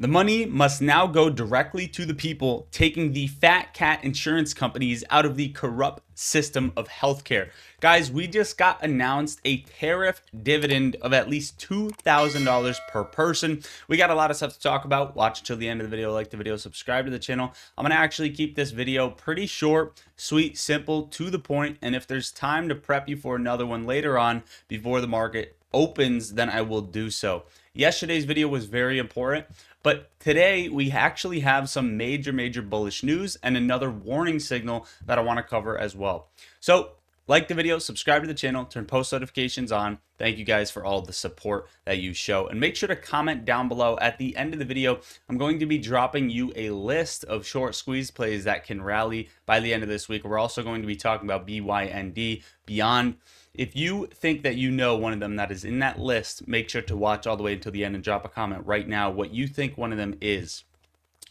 The money must now go directly to the people, taking the fat cat insurance companies out of the corrupt system of healthcare. Guys, we just got announced a tariff dividend of at least $2,000 per person. We got a lot of stuff to talk about. Watch until the end of the video, like the video, subscribe to the channel. I'm going to actually keep this video pretty short, sweet, simple, to the point, and if there's time to prep you for another one later on before the market opens, then I will do so. Yesterday's video was very important, but today we actually have some major bullish news and another warning signal that I want to cover as well. So like the video, subscribe to the channel, turn post notifications on. Thank you guys for all the support that you show, and make sure to comment down below. At the end of the video, I'm going to be dropping you a list of short squeeze plays that can rally by the end of this week. We're also going to be talking about BYND, Beyond. If you think that you know one of them that is in that list, make sure to watch all the way until the end and drop a comment right now what you think one of them is.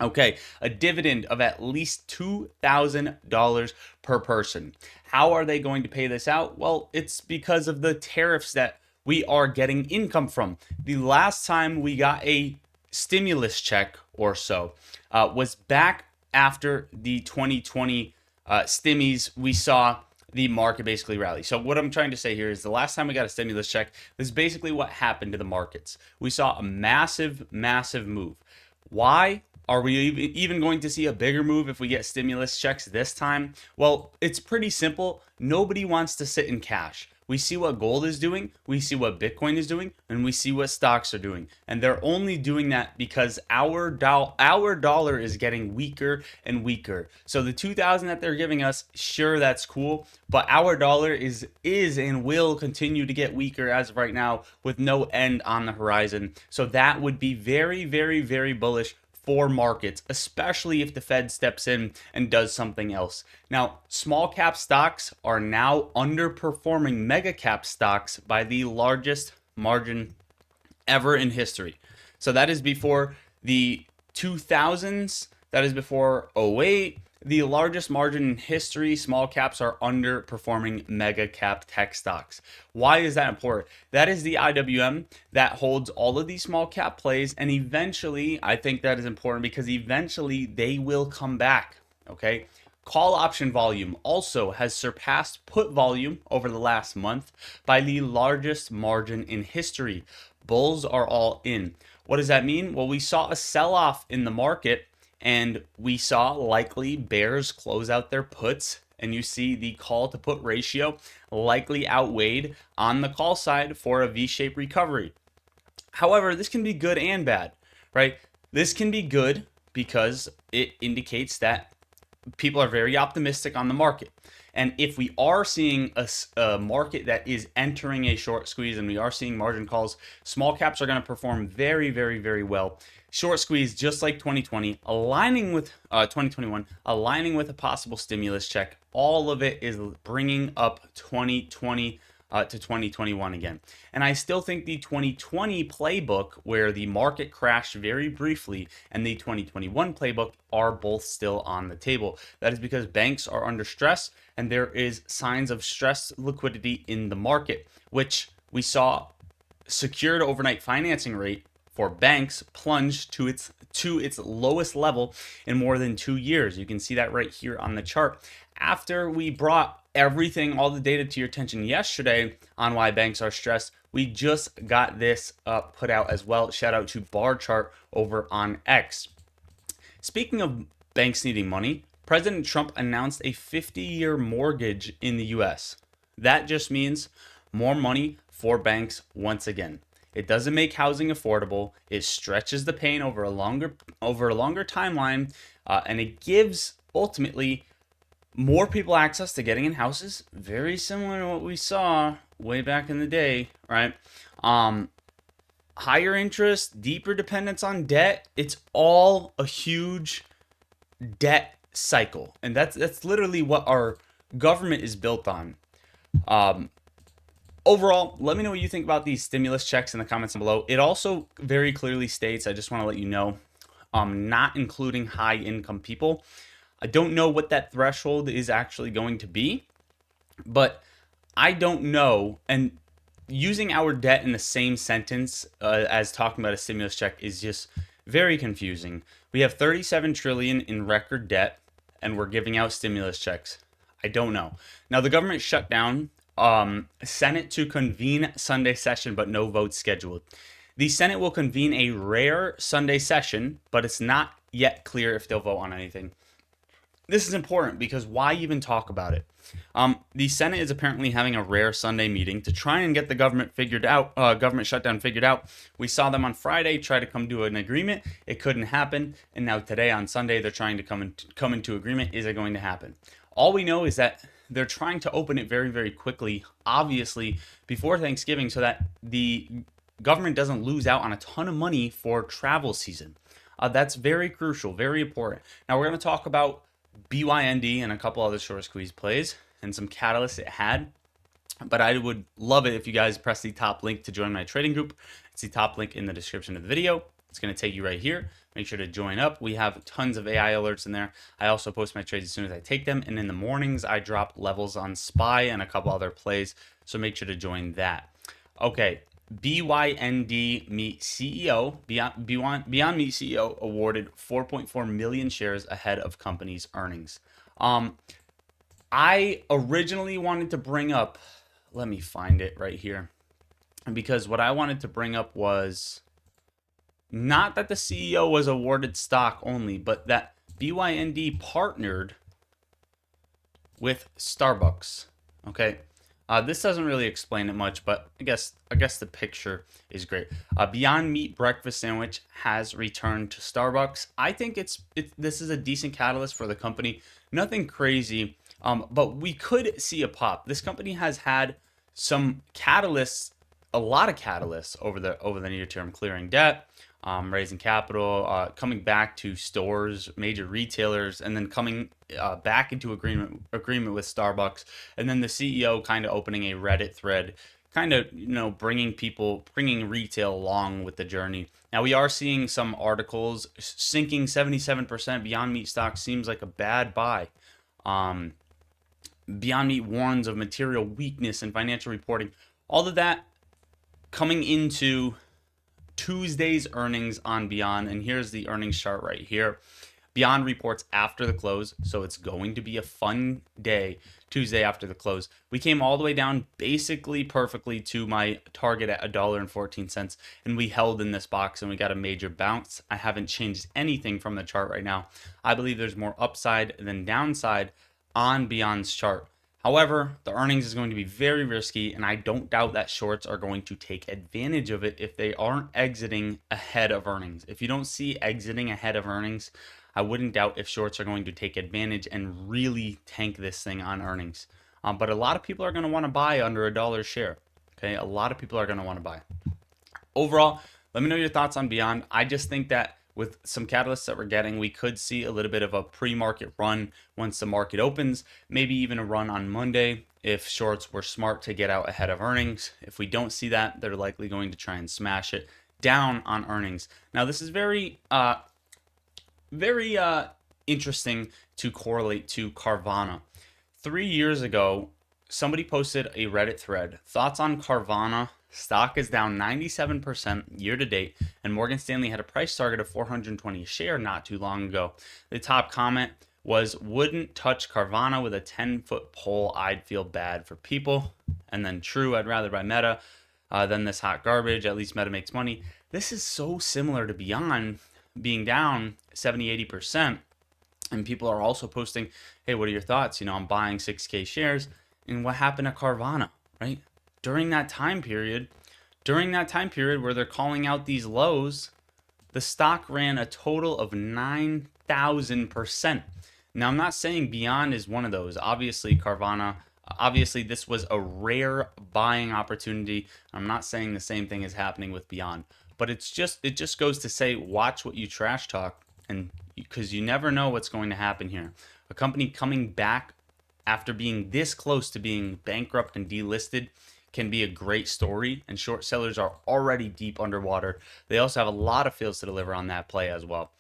Okay, a dividend of at least $2,000 per person. How are they going to pay this out? Well, it's because of the tariffs that we are getting income from. The last time we got a stimulus check or so was back after the 2020 stimmies. We saw the market basically rally. So what I'm trying to say here is the last time we got a stimulus check, this is basically what happened to the markets. We saw a massive move. Why? Are we even going to see a bigger move if we get stimulus checks this time? Well, it's pretty simple. Nobody wants to sit in cash. We see what gold is doing, we see what Bitcoin is doing, and we see what stocks are doing. And they're only doing that because our dollar is getting weaker and weaker. So the 2,000 that they're giving us, sure, that's cool, but our dollar is and will continue to get weaker as of right now with no end on the horizon. So that would be very bullish for markets, especially if the Fed steps in and does something else. Now, small cap stocks are now underperforming mega cap stocks by the largest margin ever in history. So that is before the 2000s, that is before 08. The largest margin in history, small caps are underperforming mega cap tech stocks. Why is that important? That is the IWM that holds all of these small cap plays, and eventually, I think that is important because eventually they will come back, okay? Call option volume also has surpassed put volume over the last month by the largest margin in history. Bulls are all in. What does that mean? Well, we saw a sell-off in the market, and we saw likely bears close out their puts, and you see the call to put ratio likely outweighed on the call side for a V-shaped recovery. However, this can be good and bad, right? This can be good because it indicates that people are very optimistic on the market. And if we are seeing a market that is entering a short squeeze and we are seeing margin calls, small caps are going to perform very well. Short squeeze, just like 2020, aligning with 2021, aligning with a possible stimulus check. All of it is bringing up 2020 to 2021 again. And I still think the 2020 playbook, where the market crashed very briefly, and the 2021 playbook are both still on the table. That is because banks are under stress, and there is signs of stress liquidity in the market, which we saw secured overnight financing rate for banks plunge to its lowest level in more than 2 years. You can see that right here on the chart. After we brought everything, all the data to your attention yesterday on why banks are stressed, we just got this put out as well. Shout out to Bar Chart over on X. Speaking of banks needing money, President Trump announced a 50-year mortgage in the US. That just means more money for banks once again. It doesn't make housing affordable. It stretches the pain over a longer timeline, and it gives ultimately more people access to getting in houses. Very similar to what we saw way back in the day, right? Higher interest, deeper dependence on debt. It's all a huge debt cycle, and that's literally what our government is built on. Overall, let me know what you think about these stimulus checks in the comments below. It also very clearly states, I just want to let you know, not including high income people. I don't know what that threshold is actually going to be, but I don't know. And using our debt in the same sentence as talking about a stimulus check is just Very confusing. We have 37 trillion in record debt and we're giving out stimulus checks. I don't know. Now the government shut down Senate to convene Sunday session, but no votes scheduled. The Senate will convene a rare Sunday session, but it's not yet clear if they'll vote on anything. This is important because why even talk about it? The Senate is apparently having a rare Sunday meeting to try and get the government figured out, government shutdown figured out. We saw them on Friday try to come to an agreement. It couldn't happen, and now today on Sunday they're trying to come into agreement. Is it going to happen? All we know is that they're trying to open it very, very quickly, obviously before Thanksgiving, so that the government doesn't lose out on a ton of money for travel season. That's very crucial, very important. Now we're going to talk about BYND and a couple other short squeeze plays and some catalysts it had. But I would love it if you guys press the top link to join my trading group. It's the top link in the description of the video. It's going to take you right here. Make sure to join up. We have tons of AI alerts in there. I also post my trades as soon as I take them. And in the mornings, I drop levels on SPY and a couple other plays. So make sure to join that. Okay. BYND Meat CEO, Beyond Meat CEO awarded 4.4 million shares ahead of company's earnings. I originally wanted to bring up, let me find it right here, because what I wanted to bring up was not that the CEO was awarded stock only, but that BYND partnered with Starbucks. Okay. This doesn't really explain it much, but I guess the picture is great. Beyond Meat breakfast sandwich has returned to Starbucks. I think this is a decent catalyst for the company. Nothing crazy, but we could see a pop. This company has had some catalysts, a lot of catalysts over the near term, clearing debt, raising capital, coming back to stores, major retailers, and then coming back into agreement with Starbucks, and then the CEO kind of opening a Reddit thread, kind of bringing retail along with the journey. Now we are seeing some articles sinking 77%. Beyond Meat stock seems like a bad buy. Beyond Meat warns of material weakness in financial reporting. All of that coming into Tuesday's earnings on Beyond, and here's the earnings chart right here. Beyond reports after the close, so it's going to be a fun day Tuesday after the close. We came all the way down basically perfectly to my target at $1.14, and we held in this box and we got a major bounce. I haven't changed anything from the chart right now. I believe there's more upside than downside on Beyond's chart. However, the earnings is going to be very risky, and I don't doubt that shorts are going to take advantage of it if they aren't exiting ahead of earnings. If you don't see exiting ahead of earnings, I wouldn't doubt if shorts are going to take advantage and really tank this thing on earnings. But a lot of people are going to want to buy under $1 share. Okay, a lot of people are going to want to buy. Overall, let me know your thoughts on Beyond. I just think that with some catalysts that we're getting, we could see a little bit of a pre-market run once the market opens, maybe even a run on Monday if shorts were smart to get out ahead of earnings. If we don't see that, they're likely going to try and smash it down on earnings. Now, this is very interesting to correlate to Carvana. 3 years ago, somebody posted a Reddit thread. Thoughts on Carvana? Stock is down 97% year to date, and Morgan Stanley had a price target of 420 a share not too long ago. The top comment was, wouldn't touch Carvana with a 10-foot pole. I'd feel bad for people. And then true, I'd rather buy Meta than this hot garbage. At least Meta makes money. This is so similar to Beyond being down 70-80%. And people are also posting, hey, what are your thoughts? I'm buying 6K shares. And what happened to Carvana, right? During that time period where they're calling out these lows, the stock ran a total of 9,000%. Now, I'm not saying Beyond is one of those. Obviously, Carvana, this was a rare buying opportunity. I'm not saying the same thing is happening with Beyond, but it just goes to say, watch what you trash talk, and because you never know what's going to happen here. A company coming back after being this close to being bankrupt and delisted can be a great story, and short sellers are already deep underwater. They also have a lot of fields to deliver on that play as well.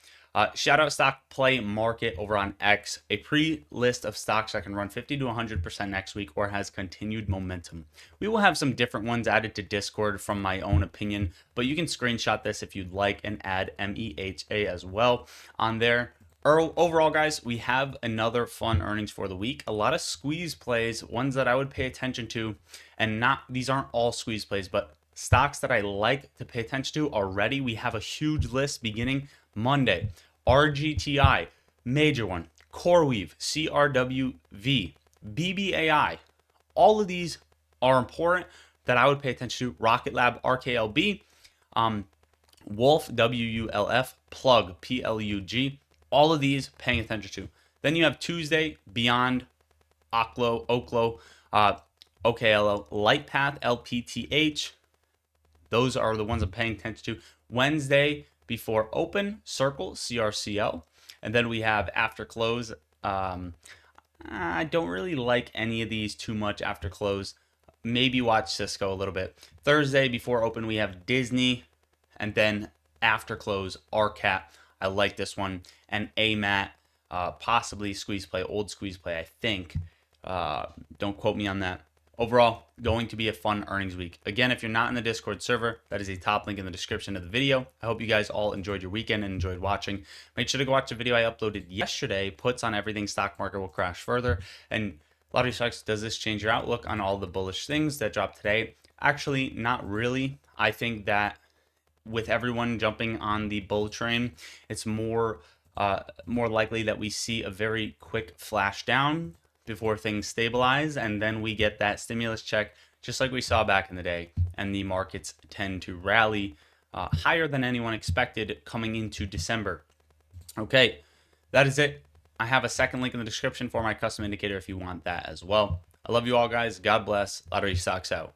Shout out Stock Play Market over on X, a pre-list of stocks that can run 50 to 100% next week or has continued momentum. We will have some different ones added to Discord from my own opinion, but you can screenshot this if you'd like and add MEHA as well on there. Overall, guys, we have another fun earnings for the week. A lot of squeeze plays, ones that I would pay attention to, and these aren't all squeeze plays, but stocks that I like to pay attention to already. We have a huge list beginning Monday. RGTI, major one. CoreWeave, CRWV, BBAI. All of these are important that I would pay attention to. Rocket Lab, RKLB, Wolf, WULF, Plug, PLUG. All of these paying attention to. Then you have Tuesday, Beyond, Oklo, OKLO, Lightpath, LPTH. Those are the ones I'm paying attention to. Wednesday, before open, Circle, CRCL. And then we have after close. I don't really like any of these too much after close. Maybe watch Cisco a little bit. Thursday, before open, we have Disney. And then after close, RCAT. I like this one. And AMAT, possibly squeeze play, old squeeze play, I think. Don't quote me on that. Overall, going to be a fun earnings week. Again, if you're not in the Discord server, that is a top link in the description of the video. I hope you guys all enjoyed your weekend and enjoyed watching. Make sure to go watch the video I uploaded yesterday, puts on everything stock market will crash further. And Lottery Sucks, does this change your outlook on all the bullish things that dropped today? Actually, not really. I think that with everyone jumping on the bull train, it's more likely that we see a very quick flash down before things stabilize, and then we get that stimulus check just like we saw back in the day, and the markets tend to rally higher than anyone expected coming into December. Okay, that is it. I have a second link in the description for my custom indicator if you want that as well. I love you all, guys. God bless. Lottery Stocks out.